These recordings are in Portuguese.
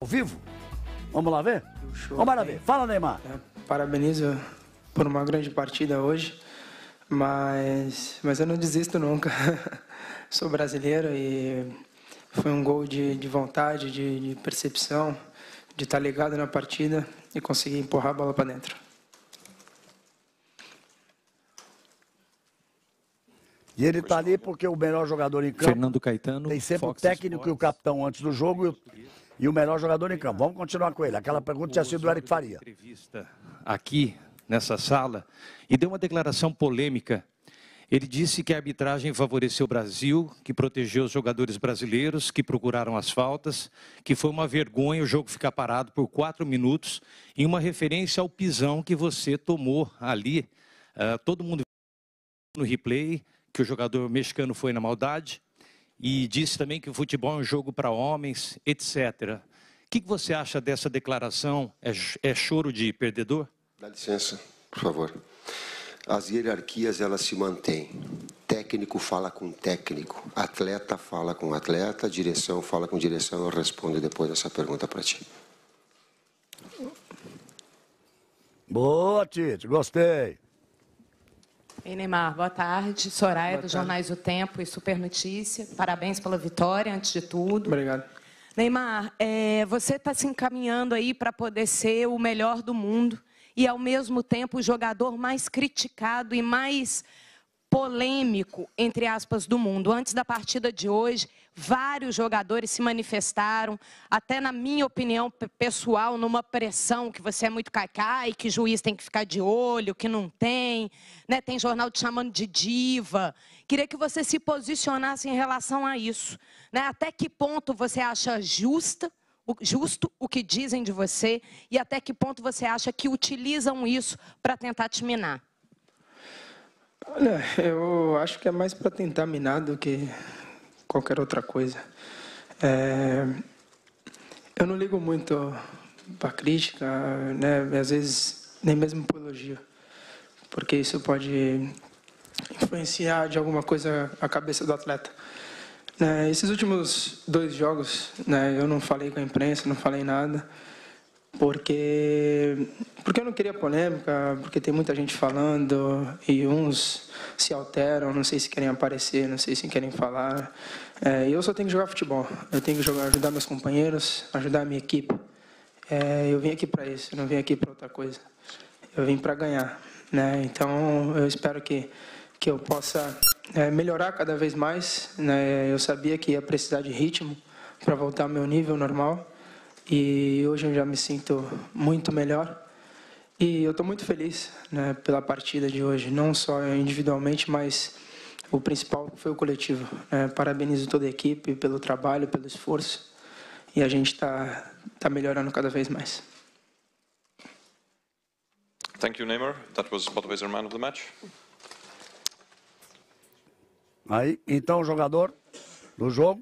Ao vivo? Vamos lá ver? Vamos lá ver. Fala, Neymar. Parabenizo por uma grande partida hoje, mas eu não desisto nunca. Sou brasileiro e foi um gol de vontade, de percepção, de estar ligado na partida e conseguir empurrar a bola para dentro. E ele está ali porque o melhor jogador em campo... Fernando Caetano, tem sempre Fox o técnico Sports. e o capitão antes do jogo e o melhor jogador em campo. Vamos continuar com ele. Aquela pergunta tinha sido do Eric Faria. Entrevista aqui, nessa sala, e deu uma declaração polêmica. Ele disse que a arbitragem favoreceu o Brasil, que protegeu os jogadores brasileiros, que procuraram as faltas, que foi uma vergonha o jogo ficar parado por 4 minutos, em uma referência ao pisão que você tomou ali. Todo mundo no replay que o jogador mexicano foi na maldade, e disse também que o futebol é um jogo para homens, etc. O que você acha dessa declaração? É choro de perdedor? Dá licença, por favor. As hierarquias, elas se mantêm. Técnico fala com técnico, atleta fala com atleta, direção fala com direção. Eu respondo depois essa pergunta para ti. Boa, Tite. Gostei. Ei, Neymar, boa tarde. Soraya, dos jornais O Tempo e Super Notícia. Parabéns pela vitória, antes de tudo. Obrigado. Neymar, você está se encaminhando aí para poder ser o melhor do mundo e, ao mesmo tempo, o jogador mais criticado e mais polêmico, entre aspas, do mundo. Antes da partida de hoje, vários jogadores se manifestaram, até na minha opinião pessoal, numa pressão que você é muito cacai, que juiz tem que ficar de olho, que não tem, né? Tem jornal te chamando de diva. Queria que você se posicionasse em relação a isso, né? Até que ponto você acha justo o que dizem de você e até que ponto você acha que utilizam isso para tentar te minar? Olha, eu acho que é mais para tentar minar do que qualquer outra coisa. Eu não ligo muito para crítica, né? Às vezes nem mesmo para elogio, porque isso pode influenciar de alguma coisa a cabeça do atleta. Esses últimos 2 jogos, né, eu não falei com a imprensa, não falei nada, porque eu não queria polêmica, porque tem muita gente falando e uns se alteram, não sei se querem aparecer, não sei se querem falar. Eu só tenho que jogar futebol, eu tenho que ajudar meus companheiros, ajudar a minha equipe. Eu vim aqui para isso, eu não vim aqui para outra coisa. Eu vim para ganhar, né? Então eu espero que eu possa melhorar cada vez mais, né? Eu sabia que ia precisar de ritmo para voltar ao meu nível normal. E hoje eu já me sinto muito melhor. E eu estou muito feliz, né, pela partida de hoje, não só individualmente, mas o principal foi o coletivo. Parabenizo toda a equipe pelo trabalho, pelo esforço. E a gente está melhorando cada vez mais. Thank you, Neymar. That was Budweiser man of the match. Aí, então, o jogador do jogo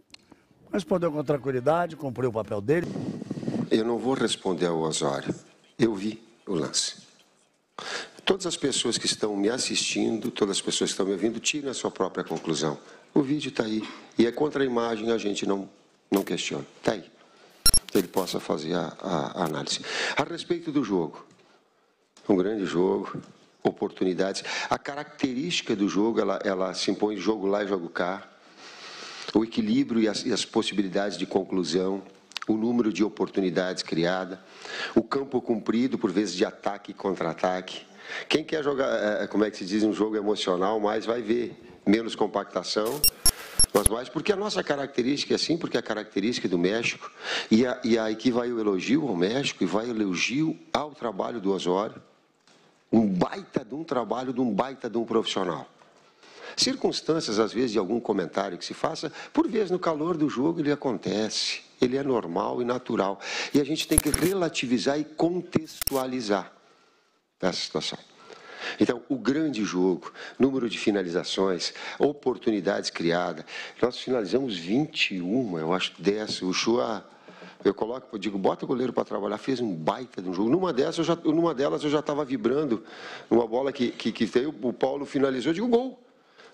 respondeu com tranquilidade, cumpriu o papel dele. Eu não vou responder ao Osório. Eu vi o lance. Todas as pessoas que estão me assistindo, todas as pessoas que estão me ouvindo, tirem a sua própria conclusão. O vídeo está aí. E é contra a imagem, a gente não questiona. Está aí. Ele possa fazer a análise. A respeito do jogo. Um grande jogo, oportunidades. A característica do jogo, ela se impõe jogo lá e jogo cá. O equilíbrio e as possibilidades de conclusão. O número de oportunidades criadas, o campo cumprido, por vezes de ataque e contra-ataque. Quem quer jogar, como é que se diz, um jogo emocional, mais vai ver menos compactação, mas mais porque a nossa característica é assim, porque a característica do México, e aqui vai o elogio ao México e vai o elogio ao trabalho do Osório, um baita de um trabalho de um baita de um profissional. Circunstâncias, às vezes, de algum comentário que se faça, por vezes, no calor do jogo, ele acontece. Ele é normal e natural. E a gente tem que relativizar e contextualizar essa situação. Então, o grande jogo, número de finalizações, oportunidades criadas. Nós finalizamos 21, eu acho, 10. O Chua, eu digo, bota o goleiro para trabalhar, fez um baita de um jogo. Numa delas eu já estava vibrando, numa bola que veio, o Paulo finalizou, eu digo, gol.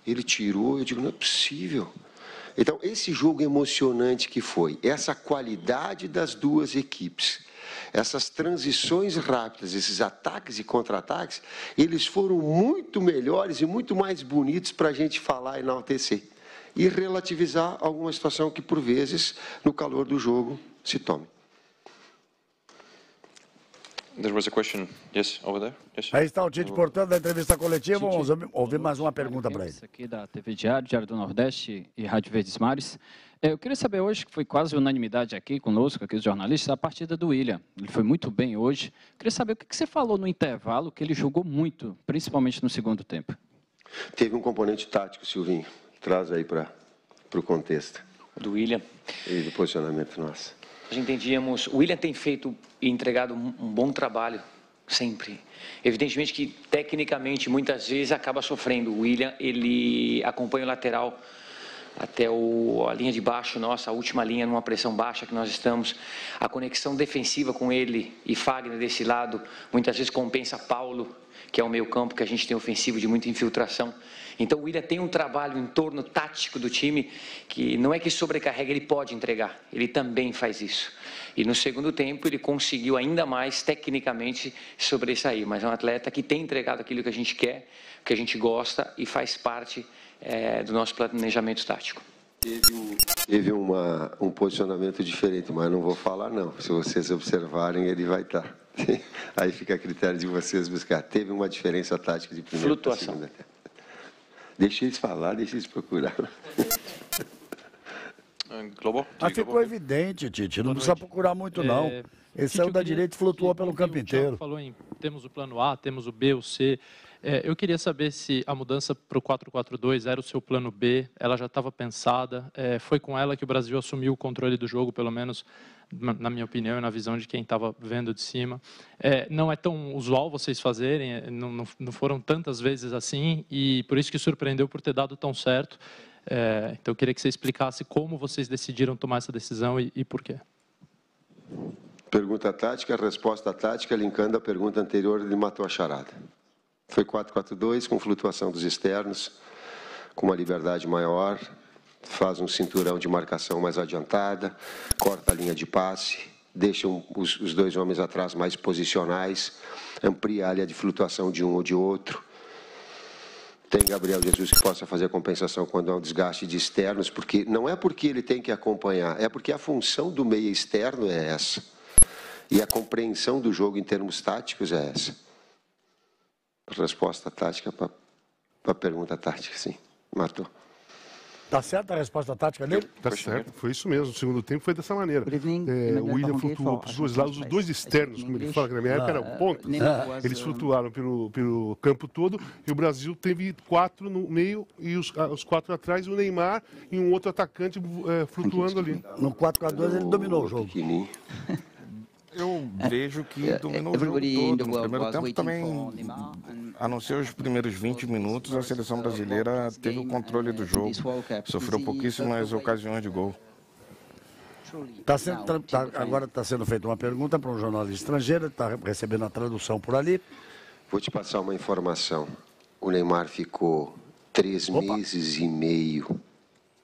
Ele tirou, eu digo, não é possível. Então, esse jogo emocionante que foi, essa qualidade das duas equipes, essas transições rápidas, esses ataques e contra-ataques, eles foram muito melhores e muito mais bonitos para a gente falar e enaltecer. E relativizar alguma situação que, por vezes, no calor do jogo, se tome. There was a question. Yes, over there. Yes. Aí está o Tite, portanto, da entrevista coletiva. Vamos ouvir mais uma pergunta para ele. Aqui da TV Diário, Diário do Nordeste e Rádio Verdes Mares. Eu queria saber hoje, que foi quase unanimidade aqui conosco, aqui os jornalistas, a partida do William. Ele foi muito bem hoje. Eu queria saber o que você falou no intervalo, que ele jogou muito, principalmente no segundo tempo. Teve um componente tático, Silvinho. Traz aí para o contexto. Do William. E do posicionamento nosso. Nós entendíamos, o William tem feito e entregado um bom trabalho, sempre. Evidentemente que, tecnicamente, muitas vezes acaba sofrendo. O William, ele acompanha o lateral até a linha de baixo nossa, a última linha, numa pressão baixa que nós estamos. A conexão defensiva com ele e Fagner desse lado, muitas vezes compensa Paulo, que é o meio campo, que a gente tem ofensivo de muita infiltração. Então o William tem um trabalho em torno tático do time, que não é que sobrecarrega, ele pode entregar, ele também faz isso. E no segundo tempo ele conseguiu ainda mais, tecnicamente, sobressair. Mas é um atleta que tem entregado aquilo que a gente quer, que a gente gosta e faz parte do nosso planejamento tático. Teve um posicionamento diferente, mas não vou falar não. Se vocês observarem, ele vai estar. Aí fica a critério de vocês buscar. Teve uma diferença tática de primeira para segunda. Deixa eles falar, deixa eles procurar. Globo? Mas ficou evidente, Tite. Não precisa procurar muito, não. Ele saiu da direita e flutuou pelo campo inteiro. Falou temos o plano A, temos o B, o C. Eu queria saber se a mudança para o 4-4-2 era o seu plano B, ela já estava pensada, foi com ela que o Brasil assumiu o controle do jogo, pelo menos na minha opinião e na visão de quem estava vendo de cima. Não é tão usual vocês fazerem, não foram tantas vezes assim, e por isso que surpreendeu por ter dado tão certo. Então eu queria que você explicasse como vocês decidiram tomar essa decisão e por quê. Pergunta tática, resposta tática, linkando a pergunta anterior, ele matou a charada. Foi 4-4-2, com flutuação dos externos, com uma liberdade maior, faz um cinturão de marcação mais adiantada, corta a linha de passe, deixa os dois homens atrás mais posicionais, amplia a área de flutuação de um ou de outro. Tem Gabriel Jesus que possa fazer a compensação quando há um desgaste de externos, porque não é porque ele tem que acompanhar, é porque a função do meia externo é essa. E a compreensão do jogo em termos táticos é essa. Resposta tática para a pergunta tática, sim. Matou. Tá certa a resposta tática dele? Tá certo, foi isso mesmo. O segundo tempo foi dessa maneira. O William flutuou para os dois lados, os dois externos, como ele fala, que na minha época eram pontos. Eles flutuaram pelo campo todo e o Brasil teve 4 no meio e os 4 atrás, e o Neymar e um outro atacante flutuando ali. No 4-4-2 ele dominou o jogo. Eu vejo que dominou o jogo todo. No primeiro tempo também, a não ser os primeiros 20 minutos, a seleção brasileira teve o controle do jogo. Sofreu pouquíssimas ocasiões de gol. Agora está sendo feita uma pergunta para um jornalista estrangeiro, está recebendo a tradução por ali. Vou te passar uma informação. O Neymar ficou 3 meses e meio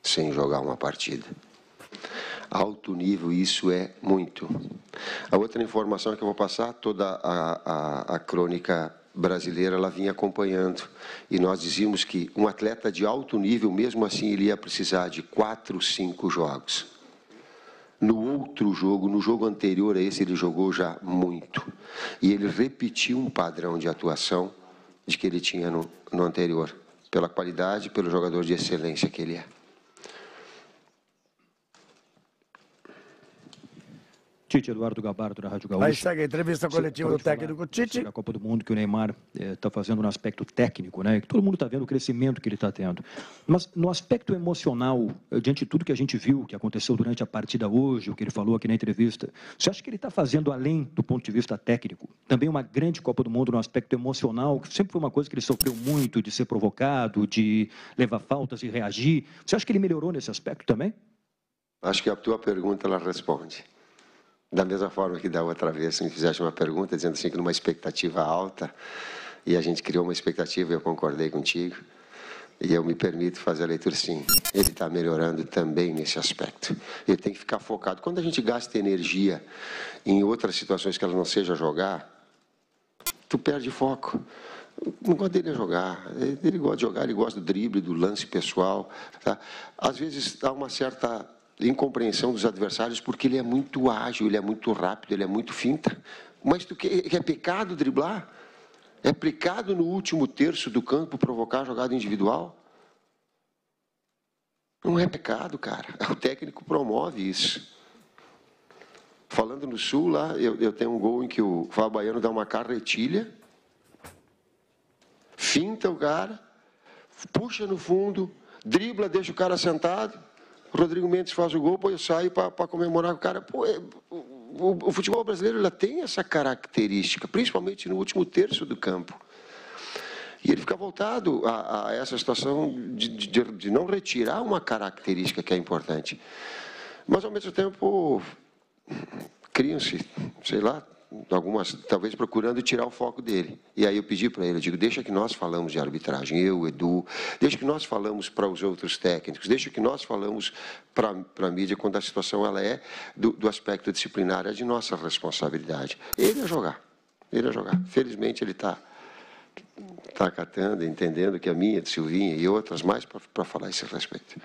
sem jogar uma partida. Alto nível, isso é muito. A outra informação que eu vou passar, toda a crônica brasileira, ela vinha acompanhando. E nós dizíamos que um atleta de alto nível, mesmo assim, ele ia precisar de 4, 5 jogos. No outro jogo, no jogo anterior a esse, ele jogou já muito. E ele repetiu um padrão de atuação de que ele tinha no anterior, pela qualidade, pelo jogador de excelência que ele é. Tite, Eduardo Gabardo, da Rádio Gaúcha. Aí segue a entrevista coletiva do técnico Tite. A Copa do Mundo que o Neymar está fazendo no aspecto técnico, né? Que todo mundo está vendo o crescimento que ele está tendo. Mas no aspecto emocional, diante de tudo que a gente viu, que aconteceu durante a partida hoje, o que ele falou aqui na entrevista, você acha que ele está fazendo, além do ponto de vista técnico, também uma grande Copa do Mundo no aspecto emocional, que sempre foi uma coisa que ele sofreu muito, de ser provocado, de levar faltas e reagir. Você acha que ele melhorou nesse aspecto também? Acho que a tua pergunta, ela responde. Da mesma forma que da outra vez, você me fizeste uma pergunta dizendo assim que numa expectativa alta, e a gente criou uma expectativa e eu concordei contigo. E eu me permito fazer a leitura, sim. Ele está melhorando também nesse aspecto. Ele tem que ficar focado. Quando a gente gasta energia em outras situações que ela não seja jogar, tu perde foco. Não gosta dele jogar. Ele gosta de jogar, ele gosta do drible, do lance pessoal. Tá? Às vezes há uma certa incompreensão dos adversários porque ele é muito ágil, ele é muito rápido, ele é muito finta. Mas tu é pecado driblar? É pecado no último terço do campo provocar jogada individual? Não é pecado, cara. O técnico promove isso. Falando no Sul, lá, eu tenho um gol em que o Fábio Baiano dá uma carretilha, finta o cara, puxa no fundo, dribla, deixa o cara sentado, o Rodrigo Mendes faz o gol, pô, eu saio para comemorar com o cara. Pô, o futebol brasileiro ela tem essa característica, principalmente no último terço do campo. E ele fica voltado a essa situação de não retirar uma característica que é importante. Mas, ao mesmo tempo, criam-se, sei lá, algumas, talvez procurando tirar o foco dele. E aí eu pedi para ele, eu digo, deixa que nós falamos de arbitragem, eu, Edu, deixa que nós falamos para os outros técnicos, deixa que nós falamos para a mídia quando a situação ela é do aspecto disciplinar, é de nossa responsabilidade. Ele a jogar, ele a jogar. Felizmente ele está acatando, entendendo que a minha, de Silvinha e outras mais para falar a esse respeito.